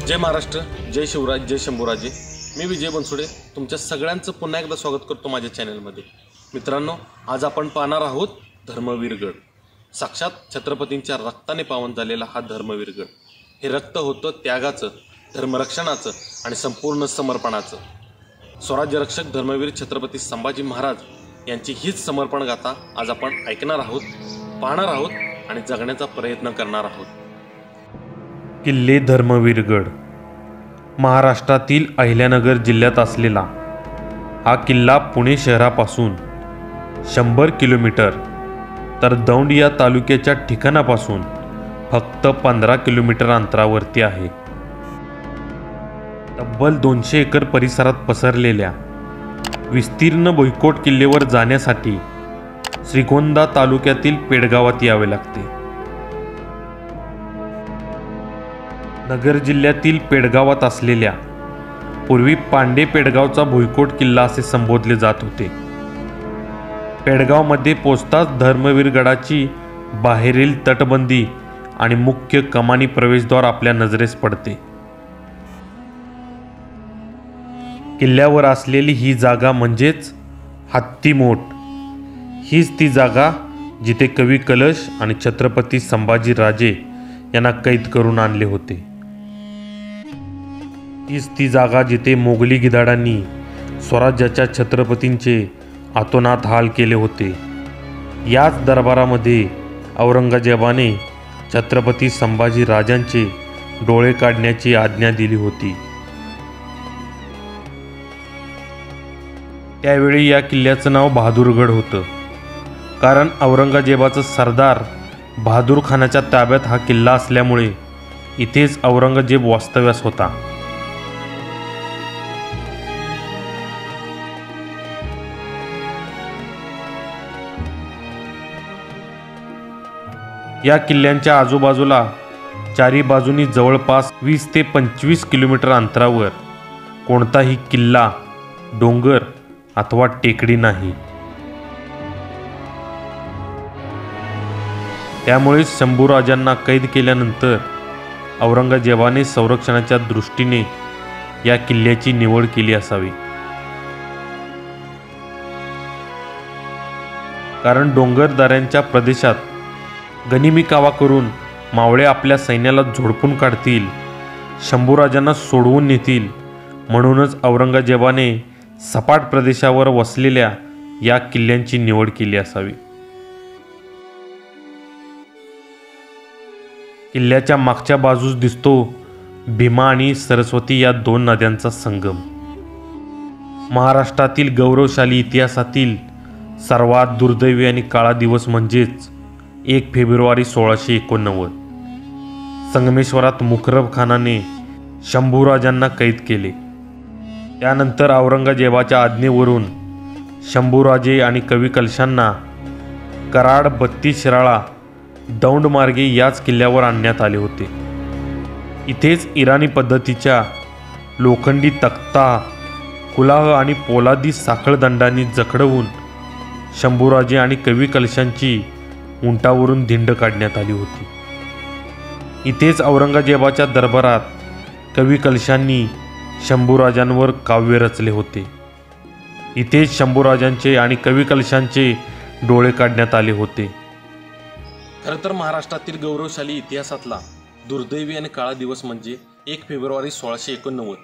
जय महाराष्ट्र, जय शिवराज, जय शंभूराजे। मी विजय बनसोडे तुमच्या सगळ्यांचं पुन्हा एकदा स्वागत करतो माझ्या चॅनलमध्ये। मित्रांनो, आज आपण पाहणार आहोत धर्मवीरगड। साक्षात छत्रपतींच्या रक्ताने पावन झालेला हा धर्मवीरगड। हे रक्त होतं त्यागाचं, धर्मरक्षणाचं आणि संपूर्ण समर्पणाचं। स्वराज्य रक्षक धर्मवीर छत्रपती संभाजी महाराज यांची हीच समर्पण गाथा आज आपण ऐकणार आहोत, पाहणार आहोत आणि जगण्याचा प्रयत्न करणार आहोत। किल्ले धर्मवीरगड महाराष्ट्रातील अहिल्यानगर जिल्ह्यात असलेला हा किल्ला पुणे शहरापासून 100 किलोमीटर तर दौंड या तालुक्याच्या ठिकाणापासून फक्त 15 किलोमीटर अंतरावरती आहे। तब्बल 200 एकर परिसरात पसरलेल्या विस्तीर्ण भुईकोट किल्ल्यावर जाण्यासाठी श्रीगोंदा तालुक्यातील पेडगावात यावे लागते। नगर जिल्ह्यातील पेडगावात असलेल्या पूर्वी पांडे पेडगावचा भुईकोट किल्ला असे संबोधले जात होते। पेडगावमध्ये पोचताच धर्मवीरगडाची बाहेरील तटबंदी आणि मुख्य कमानी प्रवेशद्वार आपल्या नजरेस पडते। किल्ल्यावर असलेली ही जागा म्हणजेच हत्तीमोट हीच ती जागा जिथे कवी कलश आणि छत्रपती संभाजी राजे यांना कैद करून आणले होते। हीच ती जागा जिथे मोगली गिधाडांनी स्वराज्याच्या छत्रपतींचे आतोनात हाल केले होते। याच दरबारामध्ये औरंगजेबाने छत्रपती संभाजी राजांचे डोळे काढण्याची आज्ञा दिली होती। त्यावेळी या किल्ल्याचं नाव बहादूरगड होतं, कारण औरंगजेबाचा सरदार बहादूर खानाच्या ताब्यात हा किल्ला असल्यामुळे इथेच औरंगजेब वास्तव्यास होता। या किल्ल्यांच्या आजूबाजूला चारी बाजूनी जवळपास 20 ते 25 किलोमीटर अंतरावर कोणताही किल्ला, डोंगर अथवा टेकडी नाही। त्यामुळे शंभूराजांना कैद केल्यानंतर औरंगजेबाने संरक्षणाच्या दृष्टीने या किल्ल्याची निवड केली असावी, कारण डोंगरदऱ्यांच्या प्रदेशात गनिमी कावा करून मावळे आपल्या सैन्याला झोडपून काढतील, शंभूराजांना सोडवून नेतील, म्हणूनच औरंगजेबाने सपाट प्रदेशावर वसलेल्या या किल्ल्यांची निवड केली असावी। किल्ल्याच्या मागच्या बाजूस दिसतो भीमा आणि सरस्वती या 2 नद्यांचा संगम। महाराष्ट्रातील गौरवशाली इतिहासातील सर्वात दुर्दैवी आणि काळा दिवस म्हणजेच 1 फेब्रुवारी 1689 संगमेश्वरात मुकरब खानाने शंभूराजांना कैद केले। त्यानंतर औरंगजेबाच्या आज्ञेवरून शंभूराजे आणि कवी कलशांना कराड, बत्ती, शिराळा, दौंड मार्गे याच किल्ल्यावर आणण्यात आले होते। इथेच इराणी पद्धतीच्या लोखंडी तख्ता, कुलाह आणि पोलादी साखळदंडांनी जखडवून शंभूराजे आणि कवी कलशांची उंटावरून धिंड काढण्यात आली होती। इथेच औरंगजेबाच्या दरबारात कवी कलशांनी शंभूराजांवर काव्य रचले होते। इथेच शंभूराजांचे आणि कवी कलशांचे डोळे काढण्यात आले होते। खरं तर महाराष्ट्रातील गौरवशाली इतिहासातला दुर्दैवी आणि काळा दिवस म्हणजे 1 फेब्रुवारी 1689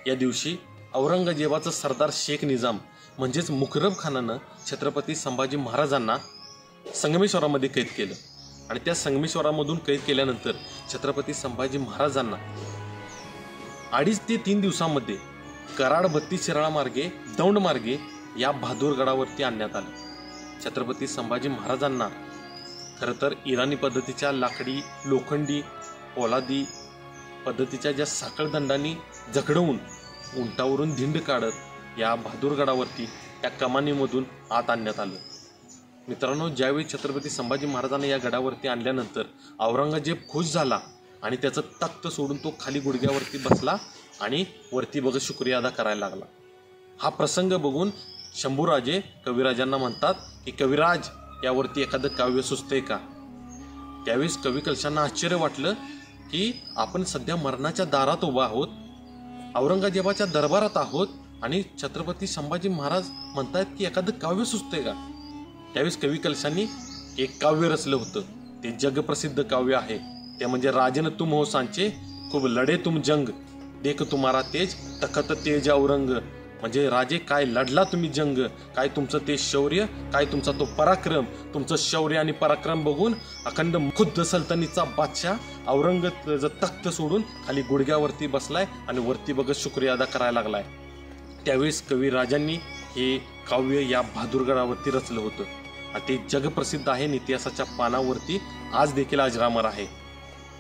या दिवशी औरंगजेबाचा सरदार शेख निजाम म्हणजेच मुकरब खानानं छत्रपती संभाजी महाराजांना संगमेश्वरामध्ये कैद केलं आणि त्या संगमेश्वरामधून कैद केल्यानंतर छत्रपती संभाजी महाराजांना 2.5 ते 3 दिवसांमध्ये कराड, बत्ती, शिराळा मार्गे दौंड मार्गे या बहादूरगडावरती आणण्यात आले। छत्रपती संभाजी महाराजांना खरं तर इराणी पद्धतीच्या लाकडी, लोखंडी, पोलादी पद्धतीच्या ज्या साखळदंडांनी जखडवून उंटावरून धिंड काढत या बहादूरगडावरती त्या कमानीमधून आत आणण्यात आलं। मित्रांनो, ज्यावेळी छत्रपती संभाजी महाराजांना या गडावरती आणल्यानंतर औरंगजेब खुश झाला आणि त्याचं तख्त सोडून तो खाली गुडघ्यावरती बसला आणि वरती बघत शुक्रिया अदा करायला लागला। हा प्रसंग बघून शंभूराजे कविराजांना म्हणतात की कविराज, यावरती एखादं काव्य सुचतंय का? त्यावेळेस कवी कलशांना आश्चर्य वाटलं की आपण सध्या मरणाच्या दारात उभा आहोत, औरंगजेबाच्या दरबारात आहोत आणि छत्रपती संभाजी महाराज म्हणतायत की एखादं काव्य सुचतंय का. त्यावेळेस कवी कलशांनी एक काव्य रचलं होतं. ते जगप्रसिद्ध काव्य आहे. ते म्हणजे राजन तुम हो सांचे, खूप लढे तुम जंग, देख तुम्हारा तेज, तखत तेज औरंग. म्हणजे राजे काय लढला तुम्ही जंग, काय तुमचं ते शौर्य, काय तुमचा तो पराक्रम. तुमचं शौर्य आणि पराक्रम बघून अखंड खुद्द सल्तनीचा बादशाह औरंगजेब तख्त सोडून खाली गुडघ्यावरती बसलाय आणि वरती बघत शुक्रिया अदा करायला लागलाय. त्यावेळेस कवी राजांनी हे काव्य या बहादूरगडावरती रचलं होतं आणि ते जगप्रसिद्ध आहे. इतिहासाच्या पानावरती आज देखील अजरामर आहे.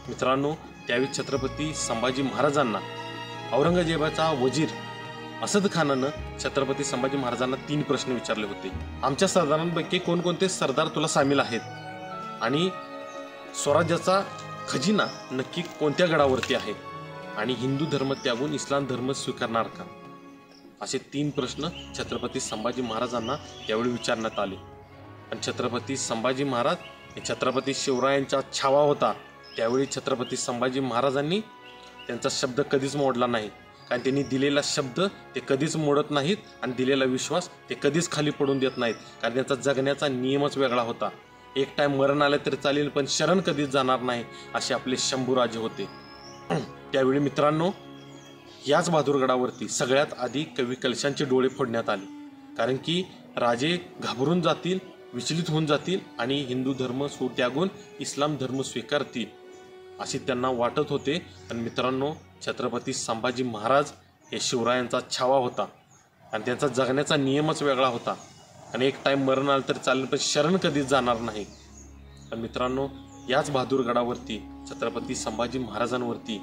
मित्रांनो, त्यावेळी छत्रपती संभाजी महाराजांना औरंगजेबाचा वजीर असद खानानं छत्रपती संभाजी महाराजांना 3 प्रश्न विचारले होते. आमच्या सरदारांपैकी कोणकोणते सरदार तुला सामील आहेत आणि स्वराज्याचा खजिना नक्की कोणत्या गडावरती आहे आणि हिंदू धर्म त्यागून इस्लाम धर्म स्वीकारणार का, असे 3 प्रश्न छत्रपती संभाजी महाराजांना त्यावेळी विचारण्यात आले. आणि छत्रपती संभाजी महाराज हे छत्रपती शिवरायांचा छावा होता. त्यावेळी छत्रपती संभाजी महाराजांनी त्यांचा शब्द कधीच मोडला नाही, कारण त्यांनी दिलेला शब्द ते कधीच मोडत नाहीत आणि दिलेला विश्वास ते कधीच खाली पडून देत नाहीत, कारण त्यांचा जगण्याचा नियमच वेगळा होता. एक टाइम मरण आलं तरी चालेल पण शरण कधीच जाणार नाही, असे आपले शंभूराजे होते. त्यावेळी मित्रांनो, याच बहादूरगडावरती सगळ्यात आधी कवी कलशांचे डोळे फोडण्यात आले, कारण की राजे घाबरून जातील, विचलित होऊन जातील आणि हिंदू धर्म त्यागून इस्लाम धर्म स्वीकारतील असे त्यांना वाटत होते. आणि मित्रांनो, छत्रपती संभाजी महाराज हे शिवरायांचा छावा होता आणि त्यांचा जगण्याचा नियमच वेगळा होता. आणि एक टाइम मरण आलं तर चालेल पण शरण कधीच जाणार नाही. पण मित्रांनो, याच बहादूरगडावरती छत्रपती संभाजी महाराजांवरती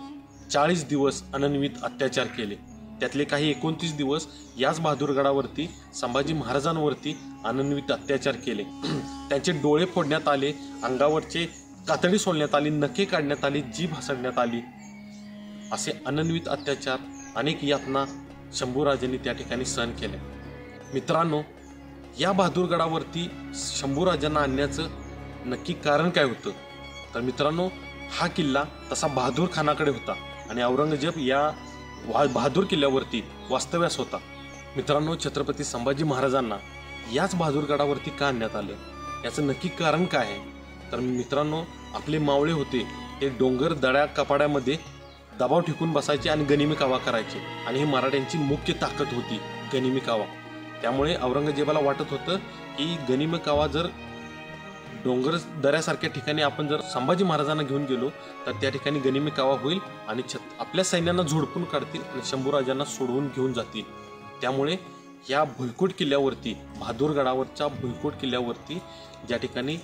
40 दिवस अनन्वित अत्याचार केले. त्यातले काही 29 दिवस याच बहादूरगडावरती संभाजी महाराजांवरती अनन्वित अत्याचार केले. त्यांचे डोळे फोडण्यात आले, अंगावरचे कातडी सोलण्यात आली, नखे काढण्यात आली, जीभ हसडण्यात आली. असे अनन्वित अत्याचार, अनेक यातना शंभूराजांनी त्या ठिकाणी सहन केल्या. मित्रांनो, या बहादूरगडावरती शंभूराजांना आणण्याचं नक्की कारण काय होतं, तर मित्रांनो, हा किल्ला तसा बहादूर खानाकडे होता आणि औरंगजेब या बहादूर किल्ल्यावरती वास्तव्यास होता. मित्रांनो, छत्रपती संभाजी महाराजांना याच बहादूरगडावरती का आणण्यात आलं, याचं नक्की कारण काय आहे, तर मित्रांनो, आपले मावळे होते ते डोंगर दड्या कपाड्यामध्ये दबाव ठिकून बसायचे आणि गनिमी कावा करायचे आणि ही मराठ्यांची मुख्य ताकद होती, गनिमी कावा. त्यामुळे औरंगजेबाला वाटत होतं की गनिमी कावा जर डोंगर दऱ्यासारख्या ठिकाणी आपण जर संभाजी महाराजांना घेऊन गेलो तर त्या ठिकाणी गनिमी कावा होईल आणि आपल्या सैन्यांना झोडपून काढतील आणि शंभूराजांना सोडवून घेऊन जातील. त्यामुळे या भुईकोट किल्ल्यावरती, बहादूरगडावरच्या भुईकोट किल्ल्यावरती, ज्या ठिकाणी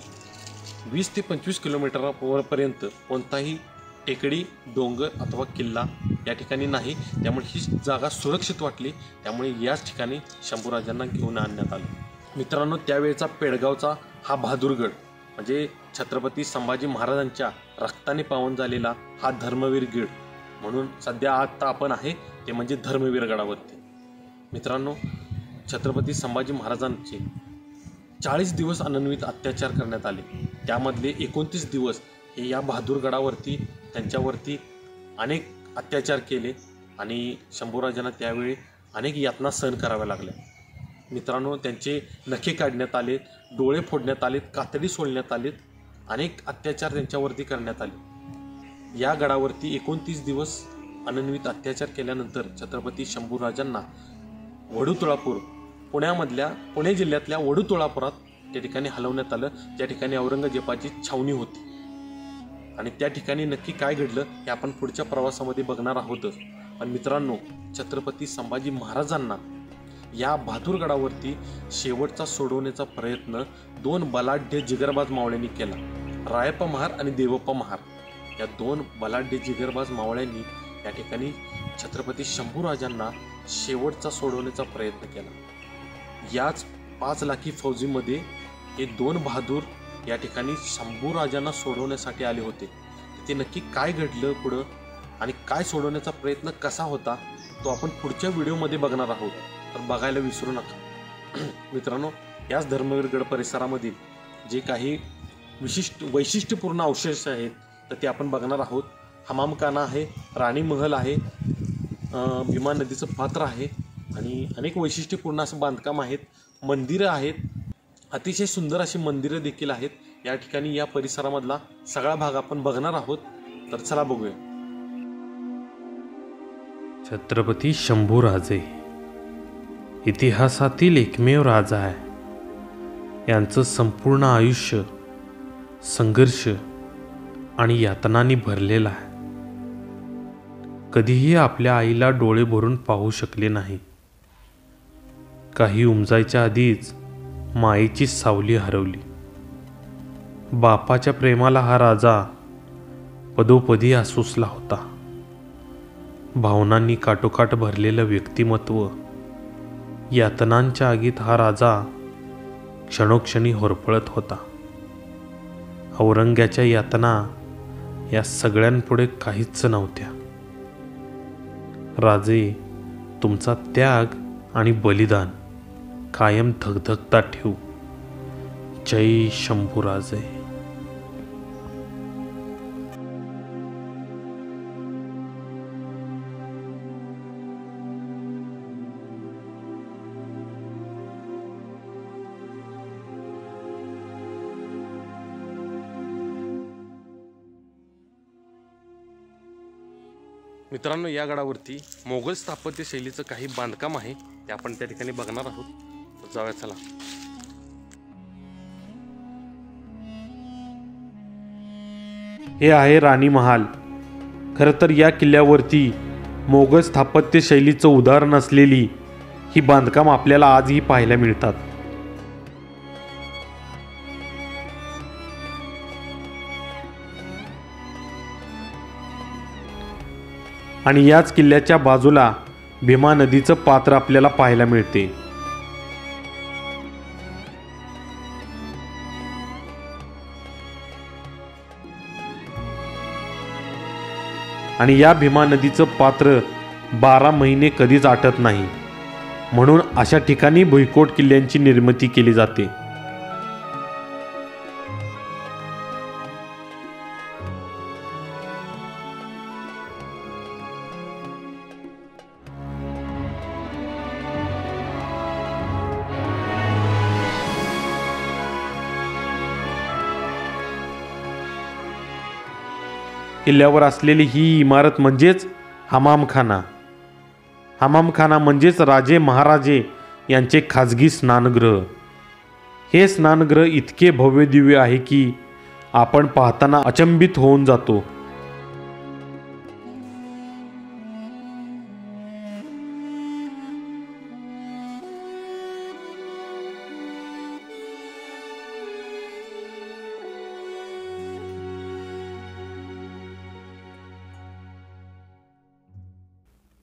20 ते 25 किलोमीटरपर्यंत कोणताही टेकडी, डोंगर अथवा किल्ला या ठिकाणी नाही, त्यामुळे ही जागा सुरक्षित वाटली. त्यामुळे याच ठिकाणी शंभूराजांना घेऊन आणण्यात आलं. मित्रांनो, त्यावेळेचा पेडगावचा हा बहादूरगड म्हणजे छत्रपती संभाजी महाराजांच्या रक्ताने पावन झालेला हा धर्मवीर गड म्हणून सध्या आता आपण आहे ते म्हणजे धर्मवीर गडावरती. मित्रांनो, छत्रपती संभाजी महाराजांचे 40 दिवस अनन्वित अत्याचार करण्यात आले. त्यामधले 29 दिवस हे या बहादूरगडावरती त्यांच्यावरती अनेक अत्याचार केले आणि शंभूराजांना त्यावेळी अनेक यातना सहन कराव्या लागल्या. मित्रांनो, त्यांचे नखे काढण्यात आले, डोळे फोडण्यात आलेत, कातडी सोलण्यात आलेत, अनेक अत्याचार त्यांच्यावरती करण्यात आले. या गडावरती 29 दिवस अनन्वित अत्याचार केल्यानंतर छत्रपती शंभूराजांना वडूतुळापूर, पुणे जिल्ह्यातल्या वडूतुळापुरात त्या ठिकाणी हलवण्यात आलं, त्या ठिकाणी औरंगजेबाची छावणी होती. आणि त्या ठिकाणी नक्की काय घडलं हे आपण पुढच्या प्रवासामध्ये बघणार आहोतच. पण मित्रांनो, छत्रपती संभाजी महाराजांना या बहादूरगडावरती शेवटचा सोडवण्याचा प्रयत्न 2 बलाढ्य जिगरबाज मावळ्यांनी केला. रायप्पा महार आणि देवप्पा महार या 2 बलाढ्य जिगरबाज मावळ्यांनी या ठिकाणी छत्रपती शंभूराजांना शेवटचा सोडवण्याचा प्रयत्न केला. याच 5 लाखी फौजीमध्ये हे 2 बहादूर या ठिकाणी शंभूराजांना सोडवण्यासाठी आले होते. ते नक्की काय घडलं पुढं आणि काय सोडवण्याचा प्रयत्न कसा होता तो आपण पुढच्या व्हिडिओमध्ये बघणार आहोत, तर बघायला विसरू नका. मित्रांनो, याच धर्मवीरगड परिसरामधील जे काही वैशिष्ट्यपूर्ण अवशेष आहेत तर ते आपण बघणार आहोत. हमामखाना आहे, राणी महल आहे, भीमा नदीचं पात्र आहे आणि अनेक वैशिष्ट्यपूर्ण असं बांधकाम आहेत, मंदिरं आहेत, अतिशय सुंदर अशी मंदिरं देखील आहेत. या ठिकाणी या परिसरामधला सगळा भाग आपण बघणार आहोत. तर चला बघूया. छत्रपती शंभूराजे इतिहासातील एकमेव राजा आहे. यांचं संपूर्ण आयुष्य संघर्ष आणि यातनांनी भरलेलं आहे. कधीही आपल्या आईला डोळे भरून पाहू शकले नाही. काही उमजायच्या आधीच मायेची सावली हरवली. बापाच्या प्रेमाला हा राजा पदोपदी आसुसला होता. भावनांनी काटोकाट भरलेलं व्यक्तिमत्व, यातनांच्या आगीत हा राजा क्षणोक्षणी होरपळत होता. औरंग्याच्या यातना या सगळ्यांपुढे काहीच नव्हत्या. राजे, तुमचा त्याग आणि बलिदान कायम धगधगता ठेवू. जय शंभूराजे. मित्रांनो, या गडावरती मोगल स्थापत्य शैलीचं काही बांधकाम आहे, ते आपण त्या ठिकाणी बघणार आहोत. तर जाऊया चला. हे आहे राणी महाल. खरं तर या किल्ल्यावरती मोगल स्थापत्य शैलीचं उदाहरण असलेली ही बांधकाम आपल्याला आजही पाहायला मिळतात. आणि याच किल्ल्याच्या बाजूला भीमा नदीचं पात्र आपल्याला पाहायला मिळते. आणि या भीमा नदीचं पात्र 12 महिने कधीच आटत नाही. म्हणून अशा ठिकाणी भुईकोट किल्ल्यांची निर्मिती केली जाते. किल्ल्यावर असलेली ही इमारत म्हणजेच हमामखाना. हमामखाना म्हणजेच राजे महाराजे यांचे खाजगी स्नानगृह. हे स्नानगृह इतके भव्य दिव्य आहे की आपण पाहताना अचंबित होऊन जातो.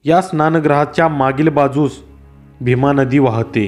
या स्नानगृहाच्या मागील बाजूस भीमा नदी वाहते.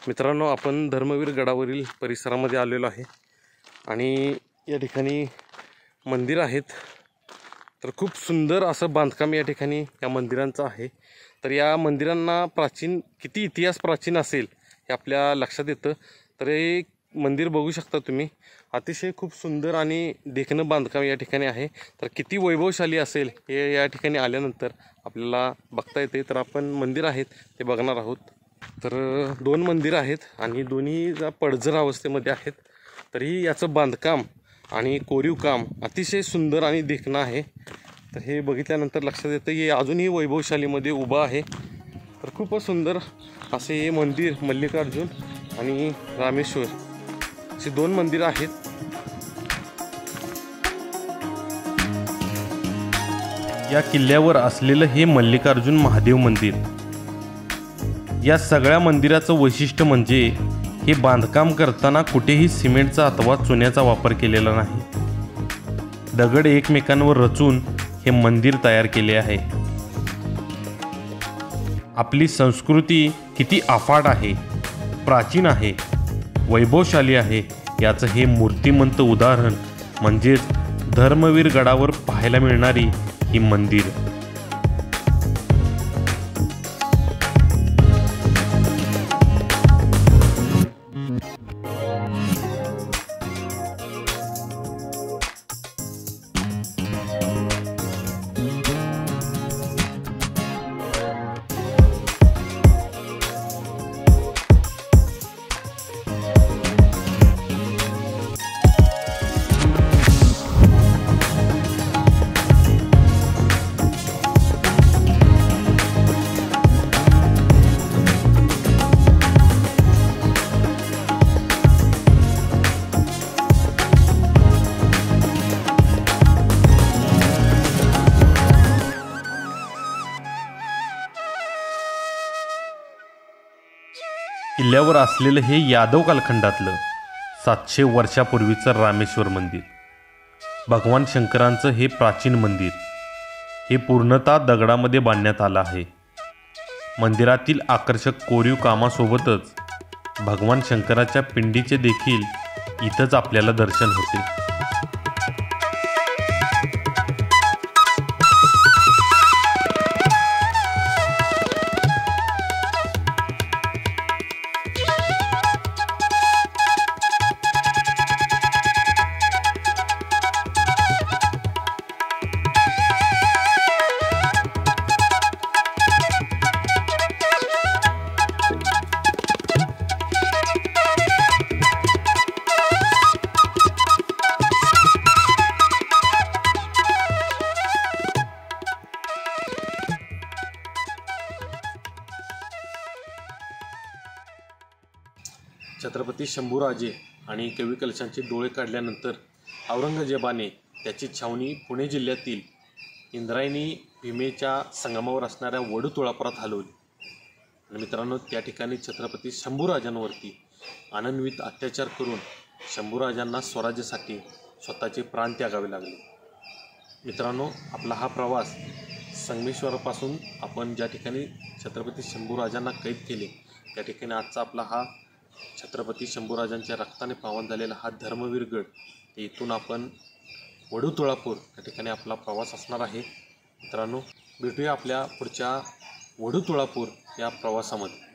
मित्रांनो, आपण धर्मवीर गडावरील परिसरामध्ये आलेलो आहे आणि या ठिकाणी मंदिर आहेत. तर खूप सुंदर असं बांधकाम या ठिकाणी या मंदिरांचं आहे. तर या मंदिरांना किती इतिहास प्राचीन असेल हे आपल्या लक्षात येतं. तर हे मंदिर बघू शकता तुम्ही, अतिशय खूप सुंदर आणि देखणं बांधकाम या ठिकाणी आहे. तर किती वैभवशाली असेल हे या ठिकाणी आल्यानंतर आपल्याला बघता येते. तर आपण मंदिर आहेत ते बघणार आहोत. तर 2 मंदिरं आहेत आणि दोन्ही पडझर अवस्थेमध्ये आहेत. तरी याचं बांधकाम आणि कोरीव काम अतिशय सुंदर आणि देखणं आहे. तर हे बघितल्यानंतर लक्षात येतं की अजूनही वैभवशालीमध्ये उभं आहे. तर खूपच सुंदर असे हे मंदिर मल्लिकार्जुन आणि रामेश्वर अशी 2 मंदिरं आहेत. या किल्ल्यावर असलेलं हे मल्लिकार्जुन महादेव मंदिर. या सगळ्या मंदिराचं वैशिष्ट्य म्हणजे हे बांधकाम करताना कुठेही सिमेंटचा अथवा चुन्याचा वापर केलेला नाही. दगड एकमेकांवर रचून हे मंदिर तयार केले आहे. आपली संस्कृती किती अफाट आहे, प्राचीन आहे, वैभवशाली आहे याचं हे मूर्तिमंत उदाहरण म्हणजेच धर्मवीर गडावर पाहायला मिळणारी ही मंदिर. किल्ल्यावर असलेलं हे यादव कालखंडातलं 700 वर्षापूर्वीचं रामेश्वर मंदिर. भगवान शंकरांचं हे प्राचीन मंदिर हे पूर्णतः दगडामध्ये बांधण्यात आलं आहे. मंदिरातील आकर्षक कोरीव कामासोबतच भगवान शंकराच्या पिंडीचे देखील इथंच आपल्याला दर्शन होते. छत्रपती शंभूराजे आणि कवी कलशांचे डोळे काढल्यानंतर औरंगजेबाने त्याची छावणी पुणे जिल्ह्यातील इंद्रायणी भीमेच्या संगमावर असणाऱ्या वडूतुळापुरात हलवली. आणि मित्रांनो, त्या ठिकाणी छत्रपती शंभूराजांवरती अनन्वित अत्याचार करून शंभूराजांना स्वराज्यासाठी स्वतःचे प्राण त्यागावे लागले. मित्रांनो, आपला हा प्रवास संगमेश्वरापासून आपण ज्या ठिकाणी छत्रपती शंभूराजांना कैद केले त्या ठिकाणी आजचा आपला हा छत्रपती शंभूराजांच्या रक्ताने पावन झालेला हा धर्मवीर गड, इथून आपण वडूतुळापूर या ठिकाणी आपला प्रवास असणार आहे. मित्रांनो, भेटूया आपल्या पुढच्या वडूतुळापूर या प्रवासामध्ये.